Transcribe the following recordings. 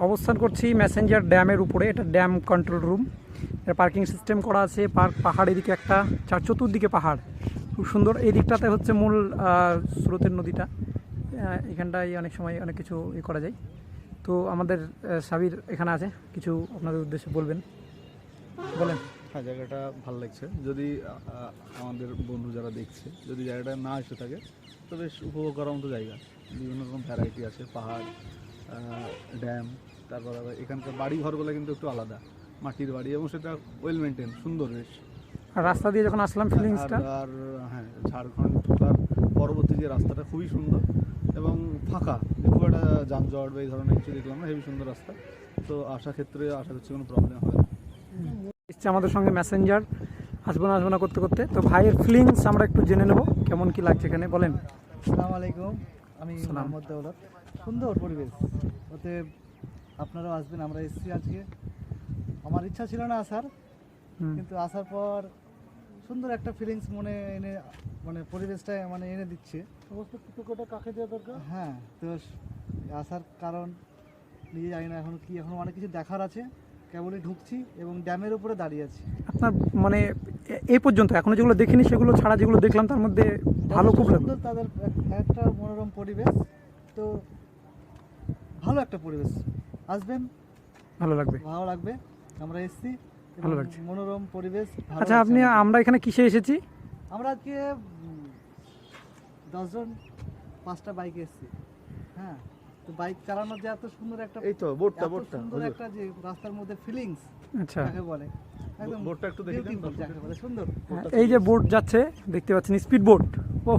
অবস্থান করছি ম্যাসেঞ্জার ড্যামের উপরে। এটা ড্যাম কন্ট্রোল রুম। এটা পার্কিং সিস্টেম করা আছে। পাহাড় এদিকে একটা, চার চতুর্দিকে পাহাড়, খুব সুন্দর। এই দিকটাতে হচ্ছে মূল স্রোতের নদীটা। এখানটায় অনেক সময় অনেক কিছু করা যায়। তো আমাদের সাবির এখানে আছে, কিছু আপনাদের উদ্দেশ্যে বলবেন, বলেন। হ্যাঁ, জায়গাটা ভালো লাগছে। যদি আমাদের বন্ধু যারা দেখছে, যদি জায়গাটা না এসে থাকে তো বেশ উপভোগ করার মতো জায়গা। বিভিন্ন রকম ভ্যারাইটি আছে, পাহাড়, ড্যাম, তারপর আবার এখানকার বাড়ি ঘরগুলো কিন্তু একটু আলাদা, মাটির বাড়ি, এবং সেটা ওয়েল মেনটেন, সুন্দর বেশ। আর রাস্তা দিয়ে যখন আসলাম ফিলিংসটা, আর হ্যাঁ, ঝাড়খণ্ড ঢোকার পরবর্তী যে রাস্তাটা খুবই সুন্দর এবং ফাঁকা, খুব একটা যানজট বা এই ধরনের কিছু দেখলাম না। হেবি সুন্দর রাস্তা। তো আশা করছি কোনো প্রবলেম হবে না। এসছে আমাদের সঙ্গে ম্যাসেঞ্জার, আসবো না করতে করতে। তো ভাইয়ের ফিলিংস আমরা একটু জেনে নেব, কেমন কি লাগছে এখানে, বলেন। আসসালামু আলাইকুম, আমি সালাম। মোহাম্মদ দৌলত। সুন্দর পরিবেশ, ওতে আপনারাও আসবেন। আমরা এসেছি আজকে, আমার ইচ্ছা ছিল না আসার, কিন্তু আসার পর সুন্দর একটা ফিলিংস মনে এনে, মানে পরিবেশটা মানে এনে দিচ্ছে। সমস্ত টুকরোটা কাকে দেওয়া দরকার? হ্যাঁ, তো আসার কারণ নিজে জানি না এখন কি, এখন অনেক কিছু দেখার আছে। কেবলই ঢুকছি এবং ড্যামের উপরে দাঁড়িয়ে আছি। আপনার মানে এই পর্যন্ত এখনো যেগুলো দেখিনি, সেগুলো ছাড়া যেগুলো দেখলাম তার মধ্যে ভালো খুব লাগলো। সুন্দর, তাদের একটা মনোরম পরিবেশ। তো ভালো একটা পরিবেশ, আসবেন, ভালো লাগবে, ভালো লাগবে। আমরা এসেছি, ভালো লাগছে। মনোরম পরিবেশ ভালো আচ্ছা, লাগছে আপনি, আমাদের। আমরা এখানে কিসে এসেছি? আমরা আজকে 10 জন 5টা বাইকে এসেছি। হ্যাঁ, তো বাইক চালানোর যে এত সুন্দর একটা, এই তো বোটটা এত সুন্দর একটা যে রাস্তার মধ্যে ফিলিংস আচ্ছা, কাকে বলে, একদম বোটটা একটু দেখে দেন, beautiful যাকে বলে, সুন্দর। এই যে বোট যাচ্ছে দেখতে পাচ্ছেন, স্পিড বোট। ও,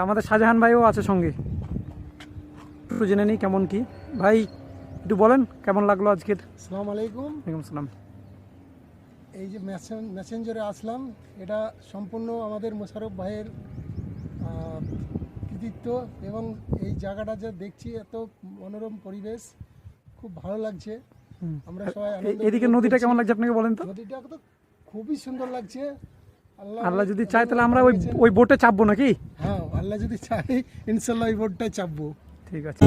আমাদের শাহজাহান ভাইও আছে সঙ্গে, একটু জেনে নিই কেমন কি। ভাই একটু বলেন কেমন লাগলো আজকের। আসসালামু আলাইকুম। ওয়ালাইকুম আসসালাম। এই যে মেসেঞ্জারে আসলাম, এটা সম্পূর্ণ আমাদের মোশারফ ভাইয়ের কৃতিত্ব, এবং এই জায়গাটা যে দেখছি এত মনোরম পরিবেশ, খুব ভালো লাগছে। আমরা সবাই এদিকে নদীটা কেমন লাগছে আপনাকে বলেন তো? নদীটা তো খুবই সুন্দর লাগছে। আল্লাহ যদি চায় তাহলে আমরা ওই বোটে চাপবো নাকি? হ্যাঁ, আল্লাহ যদি চায় ইনশাল্লাহ এই বোটটায় চাপবো। ঠিক আছে।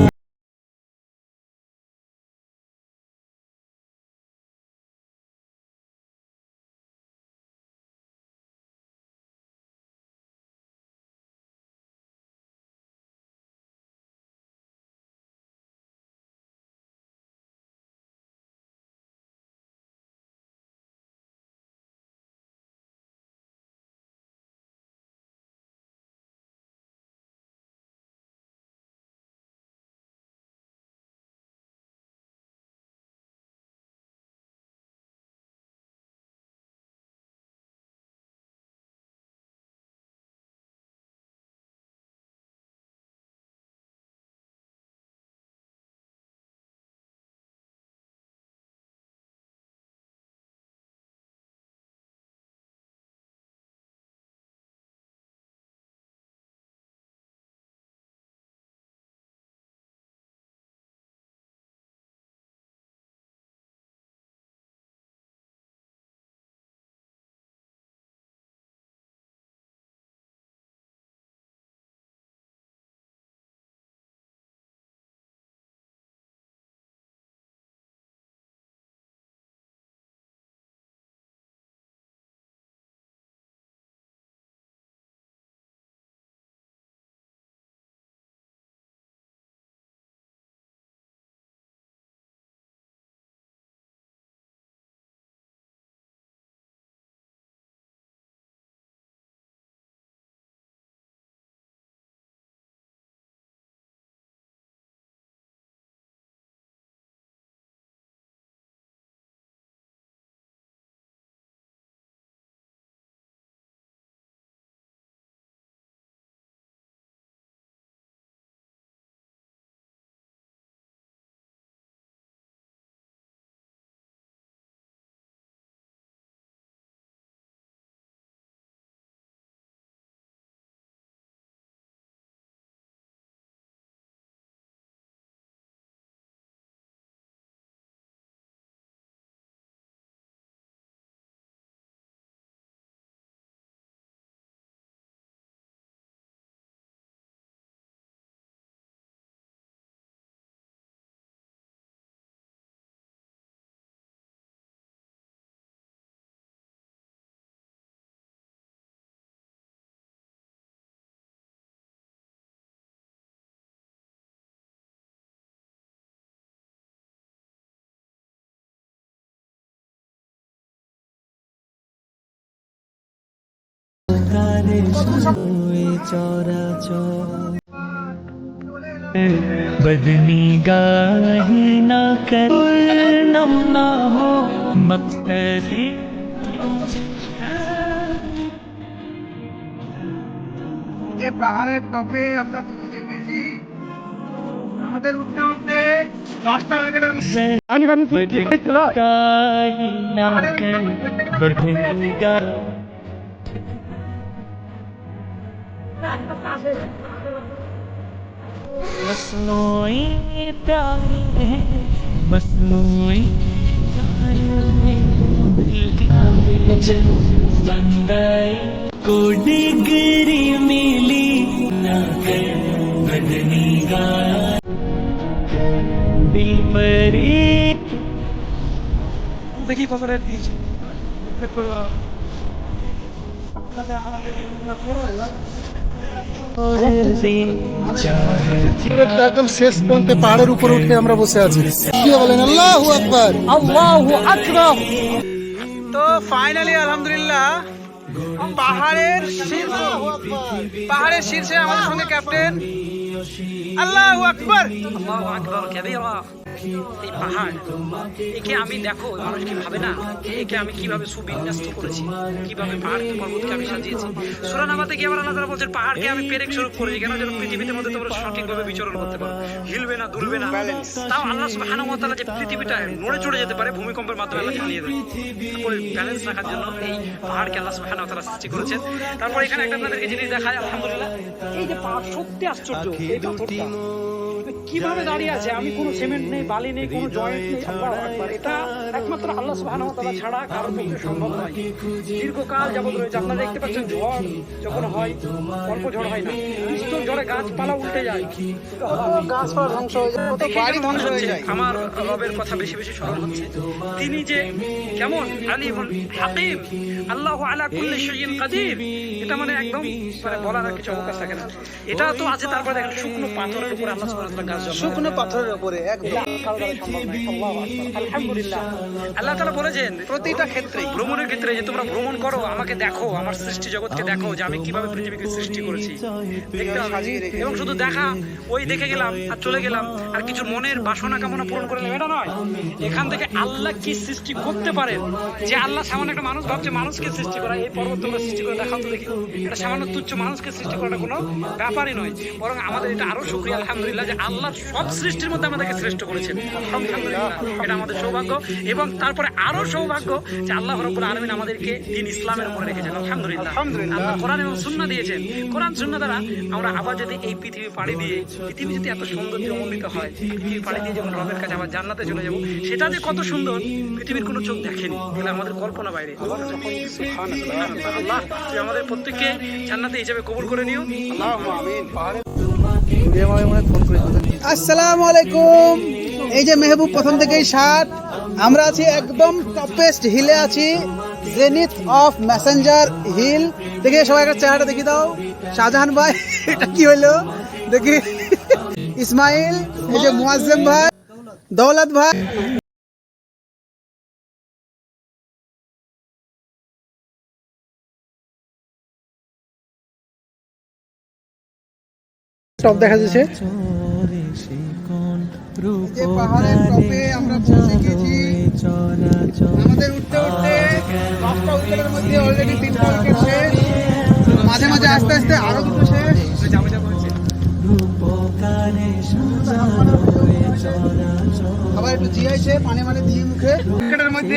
बदनी गाहे ना कर नम ना हो मकसदी পাহাড়ের টপে আমরা দেখেছি আমাদের উঠতে উঠতে 10টা হয়ে গেল। गाहे ना कर बदनी गा मसनूई प्यार है मसनूई प्यार है दिल की बंदाई को डिग्री मिली ना कर बदनी गा दिल पर एक দেখি পাহাড়ের একদম শেষ পর্যন্ত পাহাড়ের উপরে উঠে আমরা বসে আছি। কি বলেন আল্লাহু আকবার। আল্লাহু আকবার। তো ফাইনালি আলহামদুলিল্লাহ পাহাড়ের শীর্ষে আমাদের সঙ্গে ক্যাপ্টেন। আল্লাহু আকবার। আল্লাহু আকবার কাবীরা। এই পাহাড় একে আমি দেখো মানুষ কি ভাবে না একে আমি কিভাবে সুবিন্যস্ত করেছি, কিভাবে পাহাড় পর্বতকে আমি সাজিয়েছি। সূরা নামাতে গিয়ে আবার আল্লাহ তাআলা বলছেন পাহাড়কে আমি পেরেক স্বরূপ করেছি কেন যেন পৃথিবীর মধ্যে তোমরা সঠিকভাবে বিচরণ করতে পারো, হিলবে না দুলবে না। তাও আল্লাহ সুবহানাহু ওয়া তাআলা যে পৃথিবীটা নড়ে চড়ে যেতে পারে ভূমিকম্পের মাধ্যমে আল্লাহ জানিয়ে দেন, তারপরে ব্যালেন্স রাখার জন্য এই পাহাড়কে আল্লাহ সুবহানাহু ওয়া তাআলা সৃষ্টি করেছেন। তারপর এখানে একটা আপনাদেরকে জিনিস দেখায় আলহামদুলিল্লাহ এই যে পাহাড় সত্যি আশ্চর্য। এই পাথরটা কিভাবে দাঁড়িয়ে আছে, আমি কোনো সিমেন্ট নেই বালি নেই কোনো জয়েন্ট নেই। আল্লাহু আকবার। এটা একমাত্র আল্লাহ সুবহানাহু ওয়া তাআলা ছাড়া কারোর পক্ষে সম্ভব নয়। দীর্ঘকাল যাবত রয়েছে। আপনারা দেখতে পাচ্ছেন ঝড় যখন হয় অল্প ঝড় হয় না, ভীষণ ঝড়ে গাছপালা উল্টে যায়, গাছপালা ধ্বংস হয়ে যায়, কত বাড়ি ধ্বংস হয়ে যায়। আমার রবের কথা বেশি বেশি স্মরণ হচ্ছে। তিনি যে কেমন আলিমুল হাকিম, আল্লাহু আলা কুল্লি শাইইন কাদির। এটা মানে একদম মানে বলার আর কিছু অবকাশ থাকে না। এটা তো আছে। তারপরে দেখেন শুকনো পাথরের উপরে আল্লাহ সুবহানাহু ওয়া তাআলা গাছ জন্মায়। শুকনো পাথরের উপরে একদম আলহামদুলিল্লাহ। আল্লাহ তাআলা বলেছেন প্রতিটা ক্ষেত্রে ভ্রমণের ক্ষেত্রে যে তোমরা ভ্রমণ করো আমাকে দেখো, আমার সৃষ্টি জগৎকে দেখো যে আমি কিভাবে পৃথিবীকে সৃষ্টি করেছি। দেখতে হবে এবং শুধু দেখা ওই দেখে গেলাম আর চলে গেলাম আর কিছু মনের বাসনা কামনা পূরণ করে এটা নয়। এখান থেকে আল্লাহ কি সৃষ্টি করতে পারেন, যে আল্লাহ সামান্য একটা মানুষ ভাবছে মানুষকে সৃষ্টি করা, এই পর্বত তোমরা সৃষ্টি করে দেখাও তো দেখি। এটা সামান্য তুচ্ছ মানুষকে সৃষ্টি করাটা কোনো ব্যাপারই নয়, বরং আমাদের এটা আরো শুকরিয়া আলহামদুলিল্লাহ যে আল্লাহ সব সৃষ্টির মধ্যে আমাদেরকে শ্রেষ্ঠ করেছেন। আলহামদুলিল্লাহ এটা আমাদের সৌভাগ্য। এবং তারপরে আরো সৌভাগ্য যে আল্লাহ রাব্বুল আলামিন আমাদেরকে দ্বীন ইসলামের উপরে রেখেছেন। আলহামদুলিল্লাহ আল্লাহ কোরআন এবং সুন্নাহ দিয়েছেন। কোরআন সুন্নাহ দ্বারা আমরা আবার যদি এই পৃথিবী পাড়ি দিয়ে পৃথিবী যদি এত সৌন্দর্যমণ্ডিত হয়, পৃথিবী পাড়ি দিয়ে যখন রবের কাছে আবার জান্নাতে চলে যাব, সেটা যে কত সুন্দর পৃথিবীর কোনো চোখ দেখেনি, এটা আমাদের কল্পনা বাইরে। সুবহানাল্লাহ। আল্লাহ তুই আমাদের প্রত্যেককে জান্নাতে হিসেবে কবুল করে নিও। আল্লাহুম্মা আমিন। আসসালামু আলাইকুম। এই যে মেহবুব প্রথম থেকেই সাত, আমরা আছি একদম টপেস্ট হিলে আছি, জেনিথ অফ মেসেঞ্জার হিল। দেখি সবাই একটা চেহারাটা দেখি দাও। শাহজাহান ভাই এটা কি হইলো দেখি, ইসমাইল, এই যে মুয়াজ্জেম ভাই, দৌলত ভাই। টপ দেখা যাচ্ছে। যে পাহাড়ের টপে আমরা পৌঁছে গেছি। আমাদের উঠতে উঠতে 10টা উইকেটের মধ্যে অলরেডি 3টা উইকেট শেষ, মাঝে মাঝে আস্তে আস্তে আরো দুটো শেষ। আবার একটু জিয়াইছে পানি মানে দিয়ে মুখে উইকেটের মধ্যে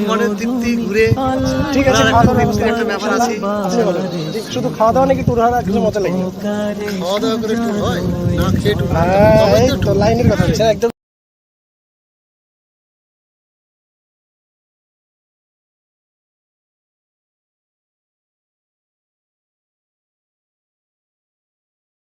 মনের তৃপ্তি ঘুরে ঠিক আছে, ঘোরার খাওয়া একটা দাওয়ার তৃপ্তির একটা ব্যাপার আছে। আপনি বলেন, শুধু খাওয়া দাওয়া নাকি ট্যুর হওয়ার কিছু মজা লাগে? খাওয়া দাওয়া করে ট্যুর হয় না, খেয়ে ট্যুর হয়? এই তো লাইনের কথা বলছেন একদম।